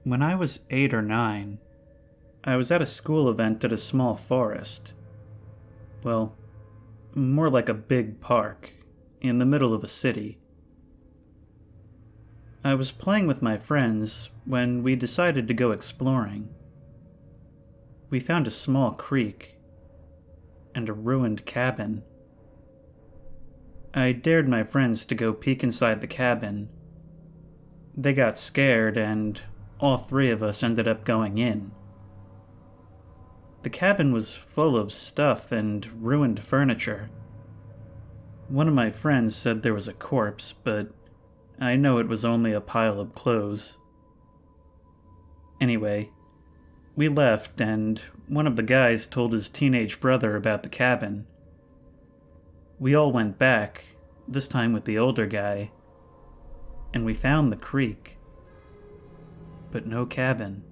When I was 8 or 9, I was at a school event at a small forest. Well, more like a big park, in the middle of a city. I was playing with my friends when we decided to go exploring. We found a small creek and a ruined cabin. I dared my friends to go peek inside the cabin. They got scared, and all three of us ended up going in. The cabin was full of stuff and ruined furniture. One of my friends said there was a corpse, but I know it was only a pile of clothes. Anyway, we left, and one of the guys told his teenage brother about the cabin. We all went back, this time with the older guy, and we found the creek, but no cabin.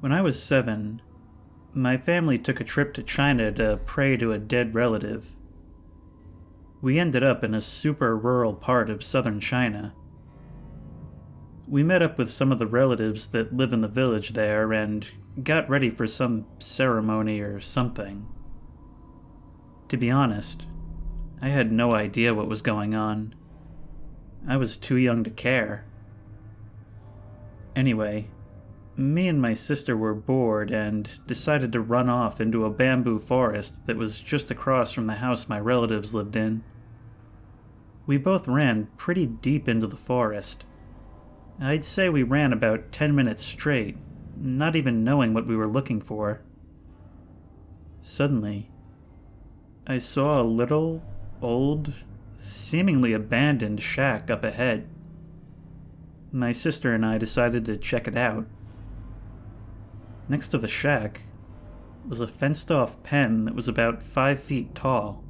When I was 7, my family took a trip to China to pray to a dead relative. We ended up in a super rural part of southern China. We met up with some of the relatives that live in the village there and got ready for some ceremony or something. To be honest, I had no idea what was going on. I was too young to care. Anyway, me and my sister were bored and decided to run off into a bamboo forest that was just across from the house my relatives lived in. We both ran pretty deep into the forest. I'd say we ran about 10 minutes straight, not even knowing what we were looking for. Suddenly, I saw a little, old, seemingly abandoned shack up ahead. My sister and I decided to check it out. Next to the shack was a fenced-off pen that was about 5 feet tall.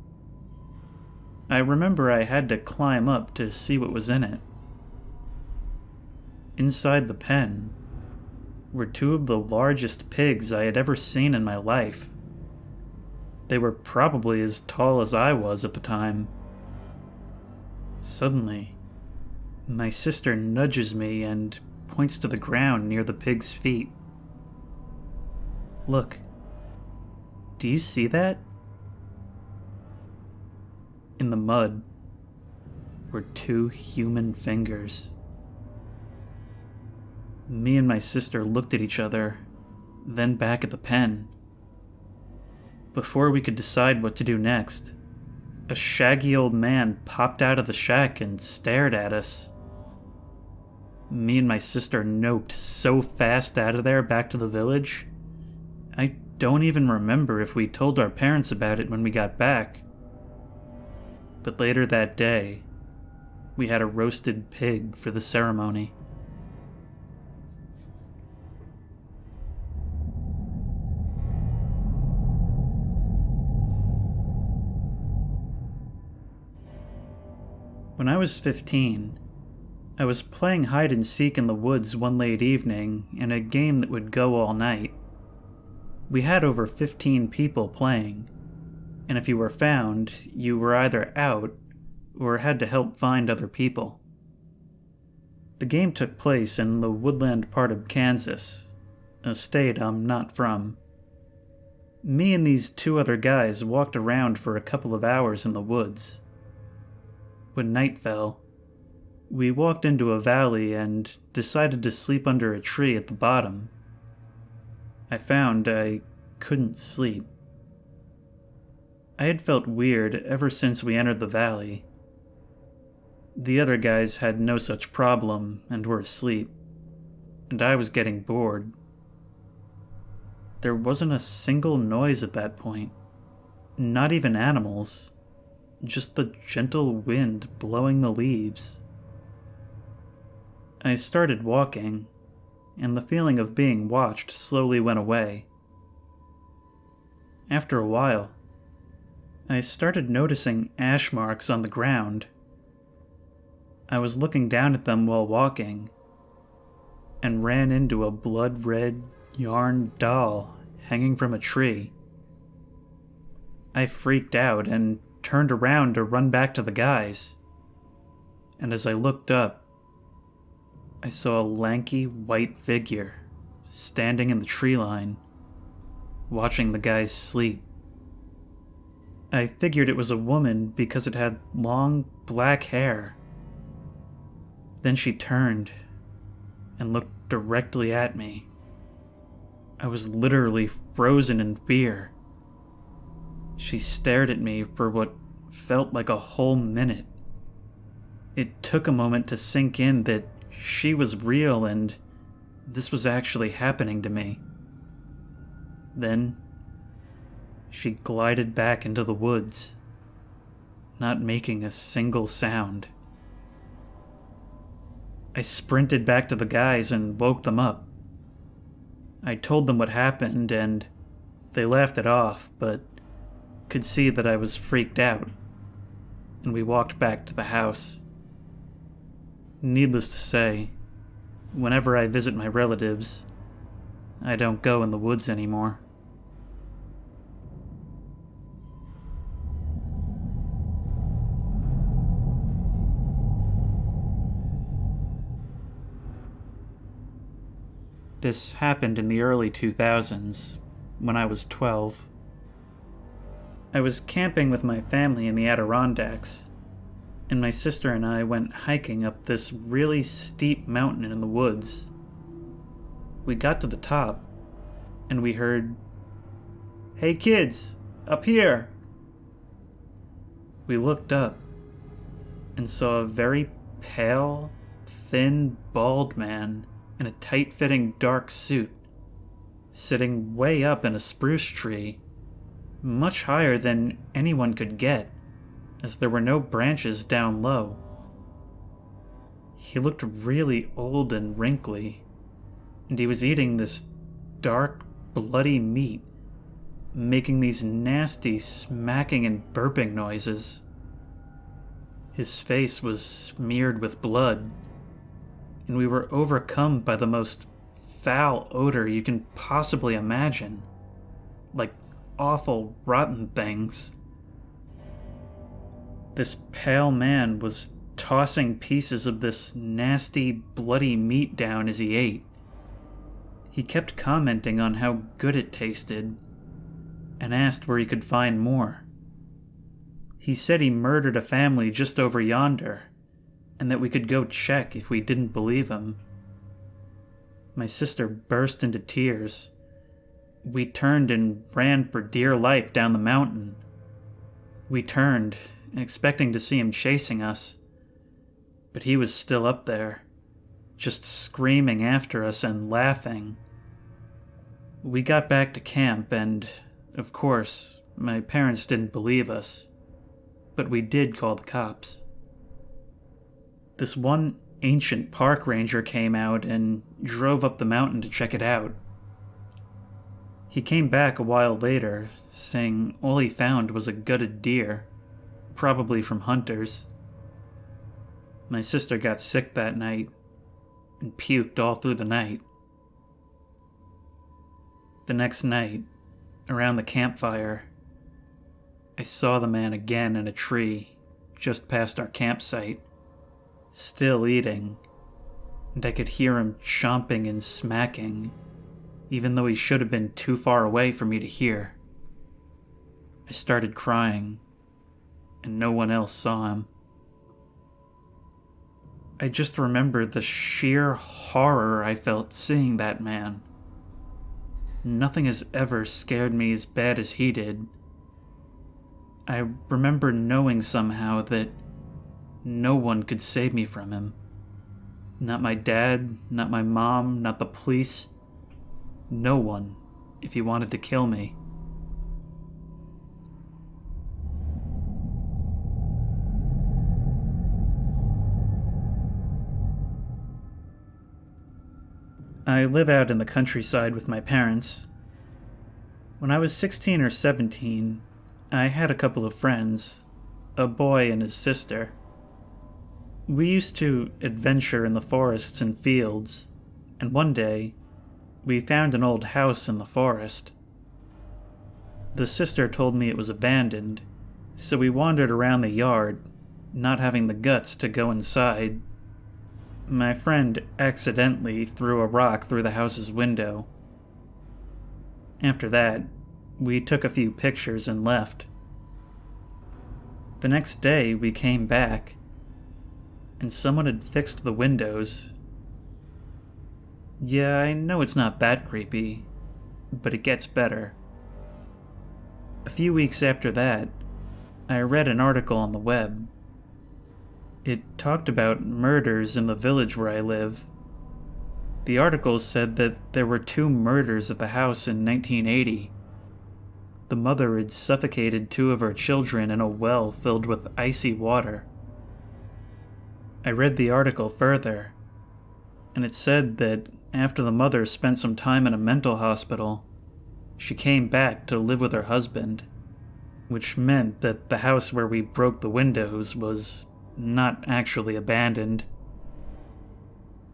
I remember I had to climb up to see what was in it. Inside the pen were two of the largest pigs I had ever seen in my life. They were probably as tall as I was at the time. Suddenly, my sister nudges me and points to the ground near the pig's feet. "Look, do you see that?" In the mud were 2 human fingers. Me and my sister looked at each other, then back at the pen. Before we could decide what to do next, a shaggy old man popped out of the shack and stared at us. Me and my sister noped so fast out of there back to the village, I don't even remember if we told our parents about it when we got back. But later that day, we had a roasted pig for the ceremony. When I was 15, I was playing hide and seek in the woods one late evening in a game that would go all night. We had over 15 people playing, and if you were found, you were either out or had to help find other people. The game took place in the woodland part of Kansas, a state I'm not from. Me and these 2 other guys walked around for a couple of hours in the woods. When night fell, we walked into a valley and decided to sleep under a tree at the bottom. I found I couldn't sleep. I had felt weird ever since we entered the valley. The other guys had no such problem and were asleep, and I was getting bored. There wasn't a single noise at that point, not even animals, just the gentle wind blowing the leaves. I started walking, and the feeling of being watched slowly went away. After a while, I started noticing ash marks on the ground. I was looking down at them while walking, and ran into a blood-red yarn doll hanging from a tree. I freaked out and turned around to run back to the guys. And as I looked up, I saw a lanky white figure standing in the tree line, watching the guys sleep. I figured it was a woman because it had long black hair. Then she turned and looked directly at me. I was literally frozen in fear. She stared at me for what felt like a whole minute. It took a moment to sink in that she was real and this was actually happening to me. Then, she glided back into the woods, not making a single sound. I sprinted back to the guys and woke them up. I told them what happened and they laughed it off, but could see that I was freaked out, and we walked back to the house. Needless to say, whenever I visit my relatives, I don't go in the woods anymore. This happened in the early 2000s, when I was 12. I was camping with my family in the Adirondacks, and my sister and I went hiking up this really steep mountain in the woods. We got to the top, and we heard, "Hey kids, up here!" We looked up, and saw a very pale, thin, bald man in a tight-fitting dark suit, sitting way up in a spruce tree, much higher than anyone could get, as there were no branches down low. He looked really old and wrinkly, and he was eating this dark, bloody meat, making these nasty smacking and burping noises. His face was smeared with blood, and we were overcome by the most foul odor you can possibly imagine, like awful, rotten things. This pale man was tossing pieces of this nasty, bloody meat down as he ate. He kept commenting on how good it tasted, and asked where he could find more. He said he murdered a family just over yonder, and that we could go check if we didn't believe him. My sister burst into tears. We turned and ran for dear life down the mountain. We turned, expecting to see him chasing us, but he was still up there, just screaming after us and laughing. We got back to camp and, of course, my parents didn't believe us, but we did call the cops. This one ancient park ranger came out and drove up the mountain to check it out. He came back a while later, saying all he found was a gutted deer, probably from hunters. My sister got sick that night and puked all through the night. The next night, around the campfire, I saw the man again in a tree just past our campsite, still eating, and I could hear him chomping and smacking, even though he should have been too far away for me to hear. I started crying, and no one else saw him. I just remembered the sheer horror I felt seeing that man. Nothing has ever scared me as bad as he did. I remember knowing somehow that no one could save me from him. Not my dad, not my mom, not the police. No one, if he wanted to kill me. I live out in the countryside with my parents. When I was 16 or 17, I had a couple of friends, a boy and his sister. We used to adventure in the forests and fields, and one day, we found an old house in the forest. The sister told me it was abandoned, so we wandered around the yard, not having the guts to go inside. My friend accidentally threw a rock through the house's window. After that, we took a few pictures and left. The next day, we came back, and someone had fixed the windows. Yeah, I know it's not that creepy, but it gets better. A few weeks after that, I read an article on the web. It talked about murders in the village where I live. The article said that there were 2 murders at the house in 1980. The mother had suffocated 2 of her children in a well filled with icy water. I read the article further, and it said that after the mother spent some time in a mental hospital, she came back to live with her husband, which meant that the house where we broke the windows was not actually abandoned.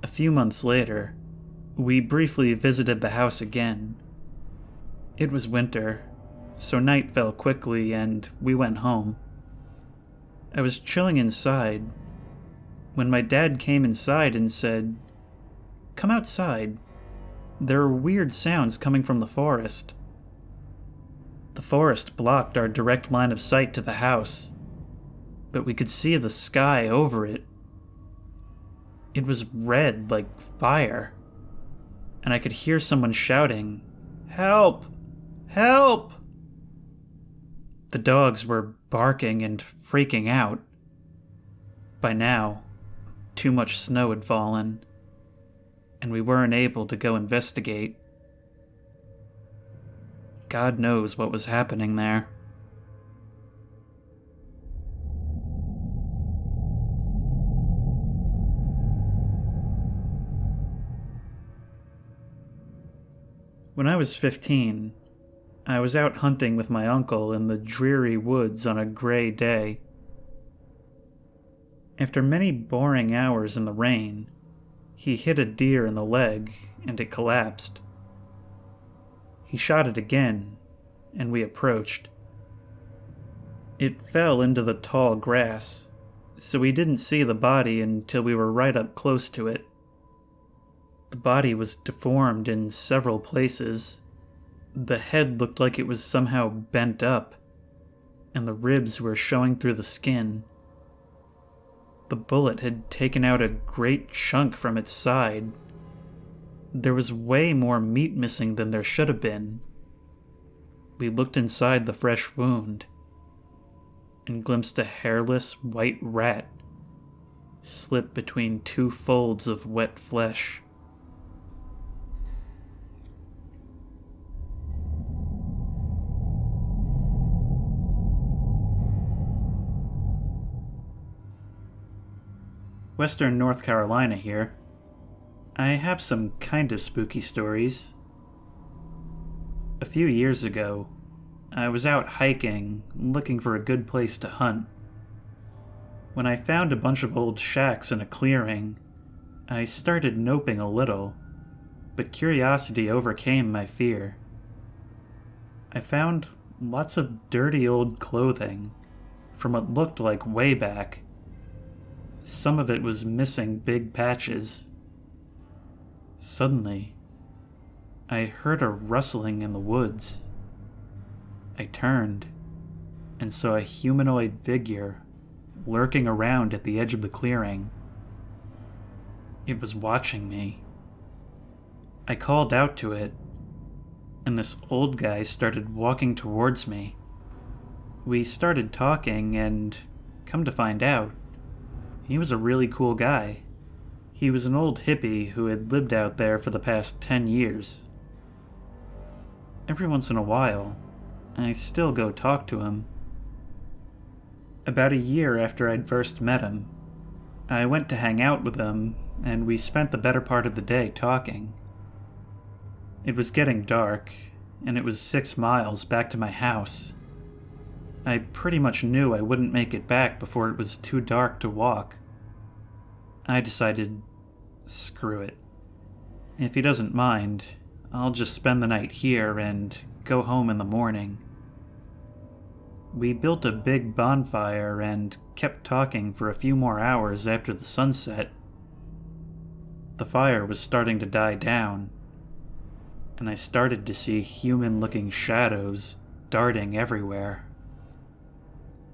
A few months later, we briefly visited the house again. It was winter, so night fell quickly and we went home. I was chilling inside when my dad came inside and said, "Come outside. There are weird sounds coming from the forest." The forest blocked our direct line of sight to the house, but we could see the sky over it. It was red like fire, and I could hear someone shouting, "Help! Help!" The dogs were barking and freaking out. By now, too much snow had fallen, and we weren't able to go investigate. God knows what was happening there. When I was 15, I was out hunting with my uncle in the dreary woods on a gray day. After many boring hours in the rain, he hit a deer in the leg and it collapsed. He shot it again, and we approached. It fell into the tall grass, so we didn't see the body until we were right up close to it. The body was deformed in several places. The head looked like it was somehow bent up, and the ribs were showing through the skin. The bullet had taken out a great chunk from its side. There was way more meat missing than there should have been. We looked inside the fresh wound and glimpsed a hairless white rat slipped between 2 folds of wet flesh. Western North Carolina here. I have some kind of spooky stories. A few years ago, I was out hiking, looking for a good place to hunt. When I found a bunch of old shacks in a clearing, I started noping a little, but curiosity overcame my fear. I found lots of dirty old clothing, from what looked like way back. Some of it was missing big patches. Suddenly, I heard a rustling in the woods. I turned and saw a humanoid figure lurking around at the edge of the clearing. It was watching me. I called out to it, and this old guy started walking towards me. We started talking, and come to find out, he was a really cool guy. He was an old hippie who had lived out there for the past 10 years. Every once in a while, I still go talk to him. About a year after I'd first met him, I went to hang out with him, and we spent the better part of the day talking. It was getting dark, and it was 6 miles back to my house. I pretty much knew I wouldn't make it back before it was too dark to walk. I decided, screw it. If he doesn't mind, I'll just spend the night here and go home in the morning. We built a big bonfire and kept talking for a few more hours after the sunset. The fire was starting to die down, and I started to see human-looking shadows darting everywhere.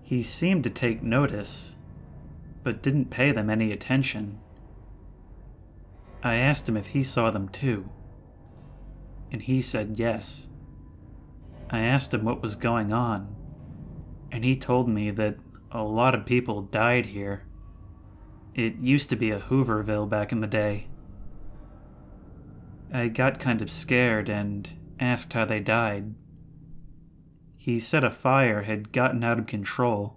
He seemed to take notice, but didn't pay them any attention. I asked him if he saw them too, and he said yes. I asked him what was going on, and he told me that a lot of people died here. It used to be a Hooverville back in the day. I got kind of scared and asked how they died. He said a fire had gotten out of control,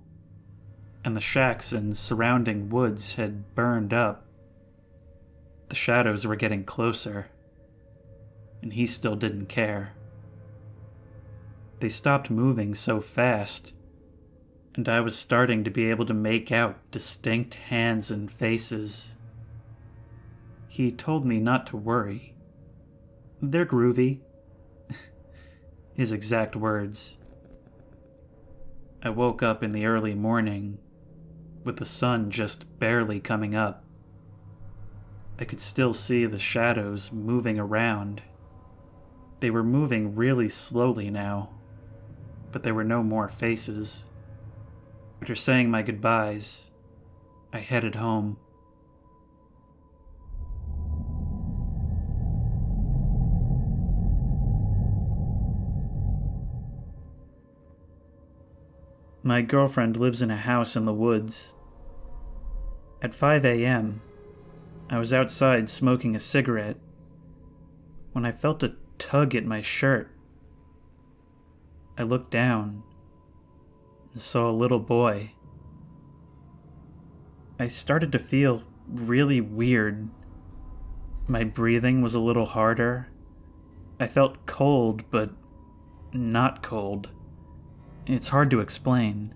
and the shacks and surrounding woods had burned up. The shadows were getting closer, and he still didn't care. They stopped moving so fast, and I was starting to be able to make out distinct hands and faces. He told me not to worry. They're groovy. His exact words. I woke up in the early morning, with the sun just barely coming up. I could still see the shadows moving around. They were moving really slowly now, but there were no more faces. After saying my goodbyes, I headed home. My girlfriend lives in a house in the woods. At 5 a.m., I was outside smoking a cigarette when I felt a tug at my shirt. I looked down and saw a little boy. I started to feel really weird. My breathing was a little harder. I felt cold, but not cold. It's hard to explain.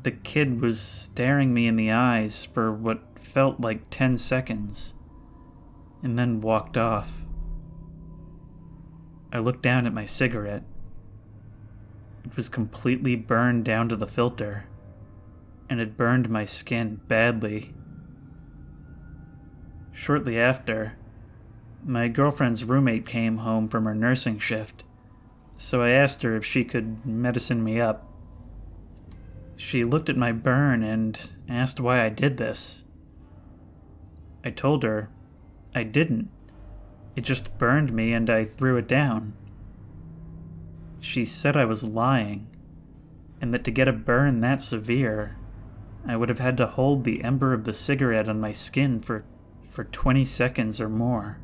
The kid was staring me in the eyes for what felt like 10 seconds, and then walked off. I looked down at my cigarette. It was completely burned down to the filter, and it burned my skin badly. Shortly after, my girlfriend's roommate came home from her nursing shift, so I asked her if she could medicine me up. She looked at my burn and asked why I did this. I told her I didn't. It just burned me and I threw it down. She said I was lying, and that to get a burn that severe, I would have had to hold the ember of the cigarette on my skin for 20 seconds or more.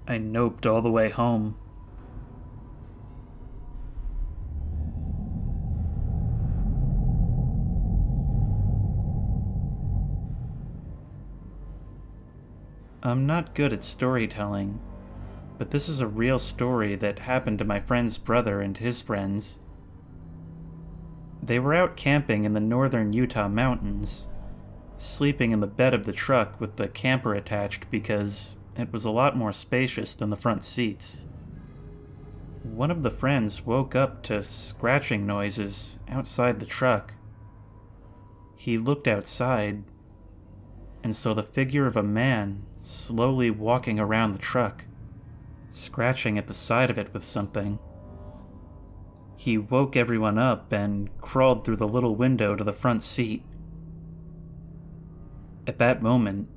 I noped all the way home. I'm not good at storytelling, but this is a real story that happened to my friend's brother and his friends. They were out camping in the northern Utah mountains, sleeping in the bed of the truck with the camper attached because it was a lot more spacious than the front seats. One of the friends woke up to scratching noises outside the truck. He looked outside and saw the figure of a man slowly walking around the truck, scratching at the side of it with something. He woke everyone up and crawled through the little window to the front seat. At that moment,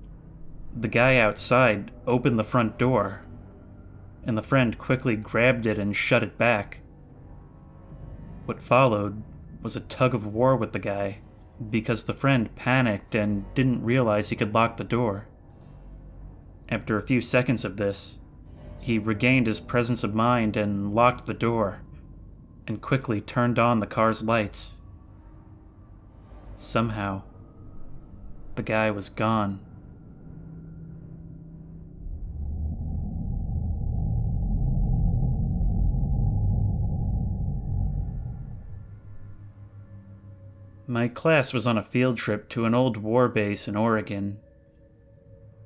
the guy outside opened the front door, and the friend quickly grabbed it and shut it back. What followed was a tug of war with the guy, because the friend panicked and didn't realize he could lock the door. After a few seconds of this, he regained his presence of mind and locked the door, and quickly turned on the car's lights. Somehow, the guy was gone. My class was on a field trip to an old war base in Oregon.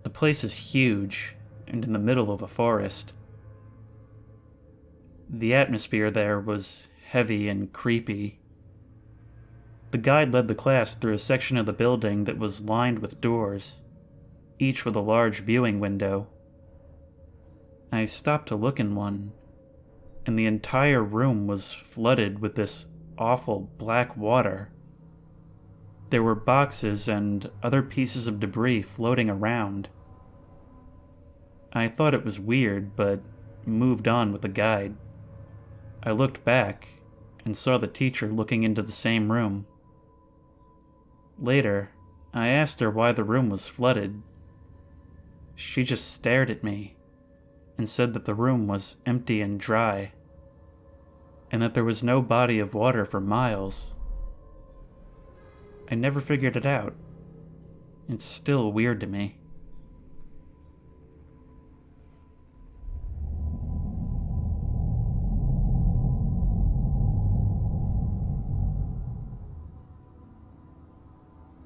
The place is huge and in the middle of a forest. The atmosphere there was heavy and creepy. The guide led the class through a section of the building that was lined with doors, each with a large viewing window. I stopped to look in one, and the entire room was flooded with this awful black water. There were boxes and other pieces of debris floating around. I thought it was weird, but moved on with the guide. I looked back and saw the teacher looking into the same room. Later, I asked her why the room was flooded. She just stared at me and said that the room was empty and dry, and that there was no body of water for miles. I never figured it out. It's still weird to me.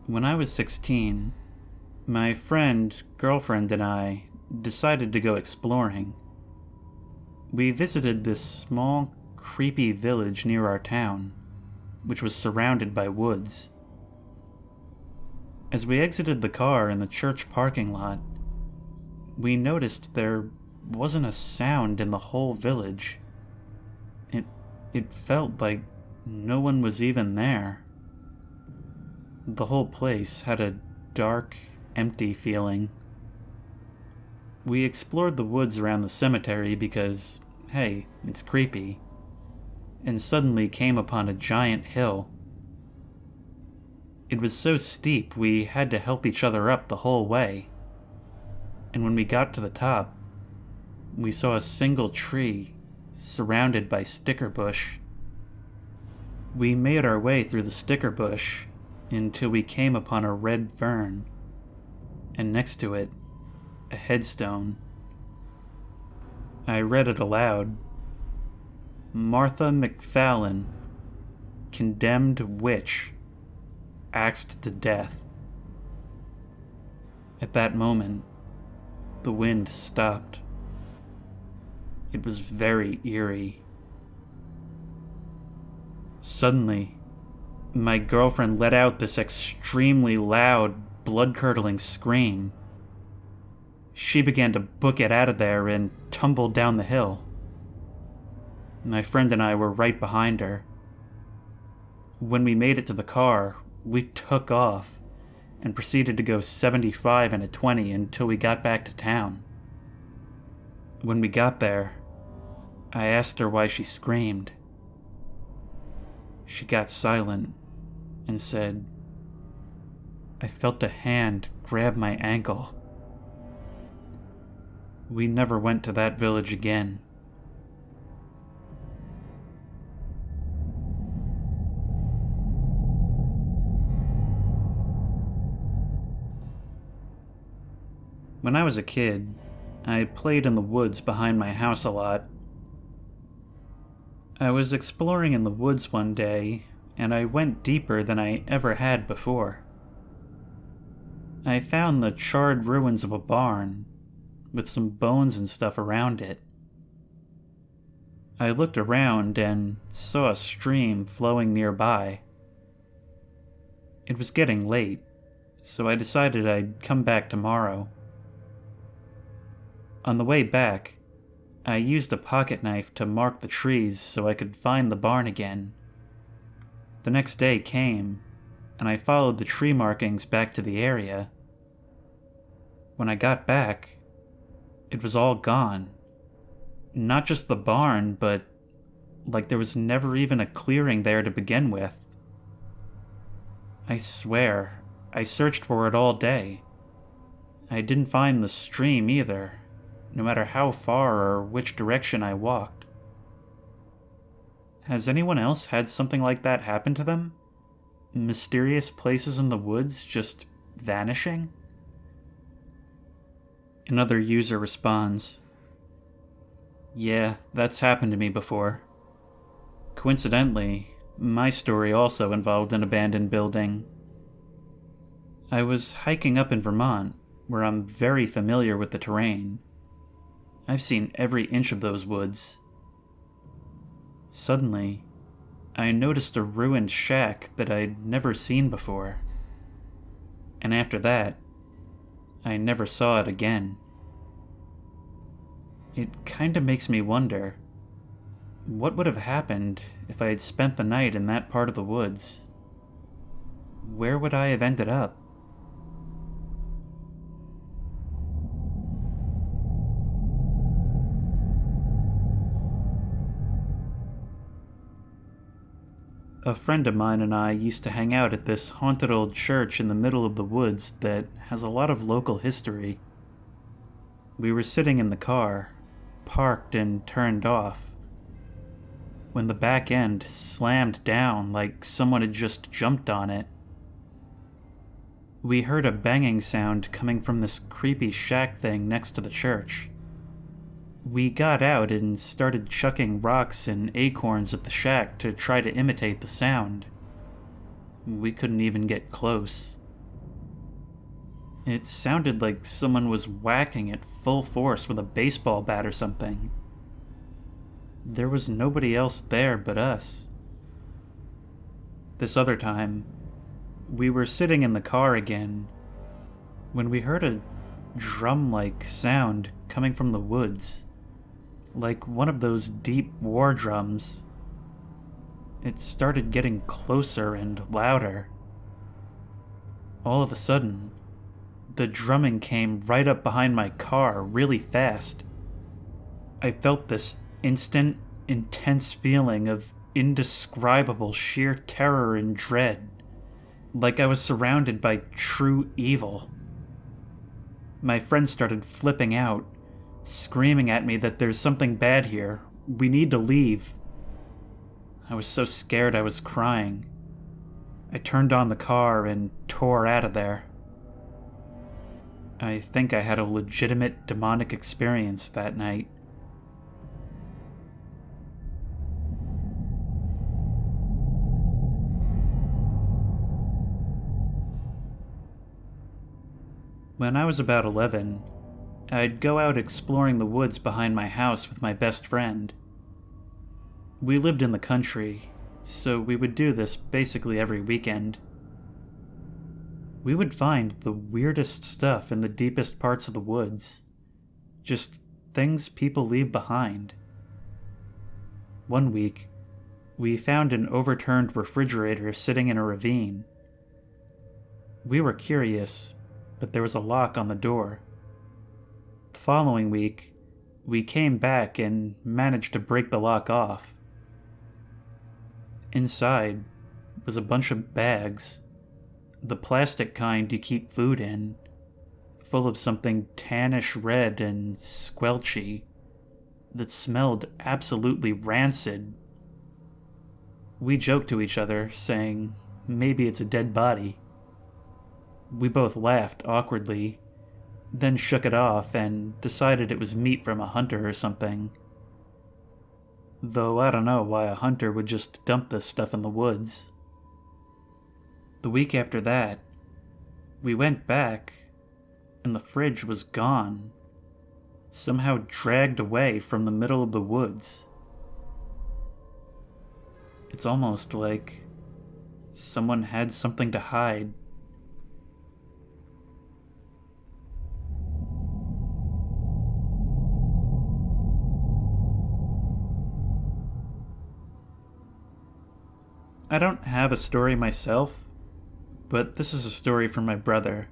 When I was 16, my friend, girlfriend, and I decided to go exploring. We visited this small, creepy village near our town, which was surrounded by woods. As we exited the car in the church parking lot, we noticed there wasn't a sound in the whole village. It felt like no one was even there. The whole place had a dark, empty feeling. We explored the woods around the cemetery because, hey, it's creepy, and suddenly came upon a giant hill. It was so steep we had to help each other up the whole way, and when we got to the top, we saw a single tree surrounded by sticker bush. We made our way through the sticker bush until we came upon a red fern, and next to it, a headstone. I read it aloud. Martha McFallon, condemned witch, axed to death. At that moment, the wind stopped. It was very eerie. Suddenly, my girlfriend let out this extremely loud, blood-curdling scream. She began to book it out of there and tumbled down the hill. My friend and I were right behind her. When we made it to the car, we took off and proceeded to go 75 and a 20 until we got back to town. When we got there, I asked her why she screamed. She got silent and said, "I felt a hand grab my ankle." We never went to that village again. When I was a kid, I played in the woods behind my house a lot. I was exploring in the woods one day, and I went deeper than I ever had before. I found the charred ruins of a barn, with some bones and stuff around it. I looked around and saw a stream flowing nearby. It was getting late, so I decided I'd come back tomorrow. On the way back, I used a pocket knife to mark the trees so I could find the barn again. The next day came, and I followed the tree markings back to the area. When I got back, it was all gone. Not just the barn, but like there was never even a clearing there to begin with. I swear, I searched for it all day. I didn't find the stream either, no matter how far or which direction I walked. Has anyone else had something like that happen to them? Mysterious places in the woods just vanishing? Another user responds, "Yeah, that's happened to me before. Coincidentally, my story also involved an abandoned building. I was hiking up in Vermont, where I'm very familiar with the terrain. I've seen every inch of those woods. Suddenly, I noticed a ruined shack that I'd never seen before. And after that, I never saw it again. It kinda makes me wonder, what would have happened if I had spent the night in that part of the woods? Where would I have ended up? A friend of mine and I used to hang out at this haunted old church in the middle of the woods that has a lot of local history. We were sitting in the car, parked and turned off, when the back end slammed down like someone had just jumped on it. We heard a banging sound coming from this creepy shack thing next to the church. We got out and started chucking rocks and acorns at the shack to try to imitate the sound. We couldn't even get close. It sounded like someone was whacking at full force with a baseball bat or something. There was nobody else there but us. This other time, we were sitting in the car again when we heard a drum-like sound coming from the woods, like one of those deep war drums. It started getting closer and louder. All of a sudden, the drumming came right up behind my car really fast. I felt this instant, intense feeling of indescribable sheer terror and dread, like I was surrounded by true evil. My friend started flipping out, screaming at me that there's something bad here. We need to leave. I was so scared I was crying. I turned on the car and tore out of there. I think I had a legitimate demonic experience that night. When I was about 11, I'd go out exploring the woods behind my house with my best friend. We lived in the country, so we would do this basically every weekend. We would find the weirdest stuff in the deepest parts of the woods. Just things people leave behind. One week, we found an overturned refrigerator sitting in a ravine. We were curious, but there was a lock on the door. The following week, we came back and managed to break the lock off. Inside was a bunch of bags, the plastic kind you keep food in, full of something tannish red and squelchy that smelled absolutely rancid. We joked to each other, saying, maybe it's a dead body. We both laughed awkwardly, then shook it off and decided it was meat from a hunter or something. Though I don't know why a hunter would just dump this stuff in the woods. The week after that, we went back, and the fridge was gone, somehow dragged away from the middle of the woods. It's almost like someone had something to hide. I don't have a story myself, but this is a story from my brother.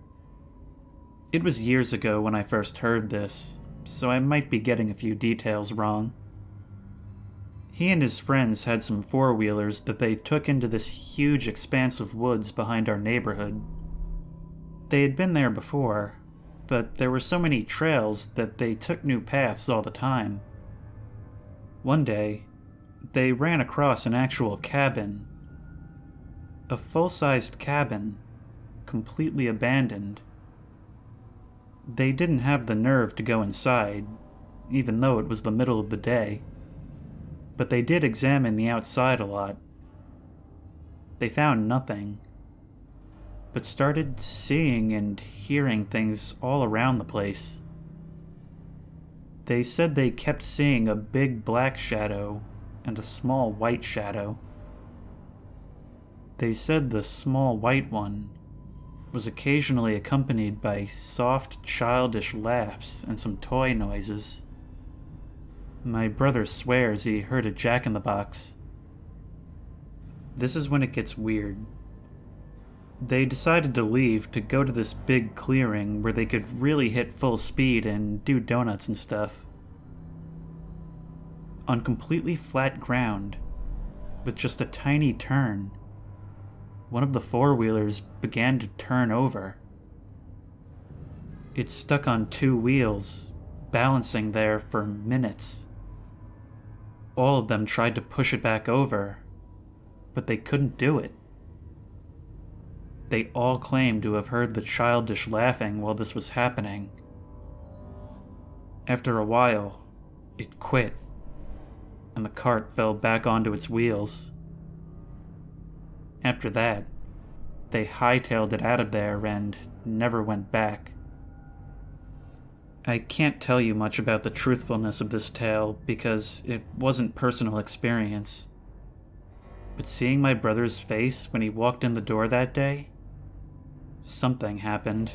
It was years ago when I first heard this, so I might be getting a few details wrong. He and his friends had some four-wheelers that they took into this huge expanse of woods behind our neighborhood. They had been there before, but there were so many trails that they took new paths all the time. One day, they ran across an actual cabin. A full-sized cabin, completely abandoned. They didn't have the nerve to go inside, even though it was the middle of the day. But they did examine the outside a lot. They found nothing, but started seeing and hearing things all around the place. They said they kept seeing a big black shadow and a small white shadow. They said the small white one was occasionally accompanied by soft, childish laughs and some toy noises. My brother swears he heard a jack-in-the-box. This is when it gets weird. They decided to leave to go to this big clearing where they could really hit full speed and do donuts and stuff. On completely flat ground, with just a tiny turn, one of the four-wheelers began to turn over. It stuck on two wheels, balancing there for minutes. All of them tried to push it back over, but they couldn't do it. They all claimed to have heard the childish laughing while this was happening. After a while, it quit, and the cart fell back onto its wheels. After that, they hightailed it out of there and never went back. I can't tell you much about the truthfulness of this tale because it wasn't personal experience. But seeing my brother's face when he walked in the door that day, something happened.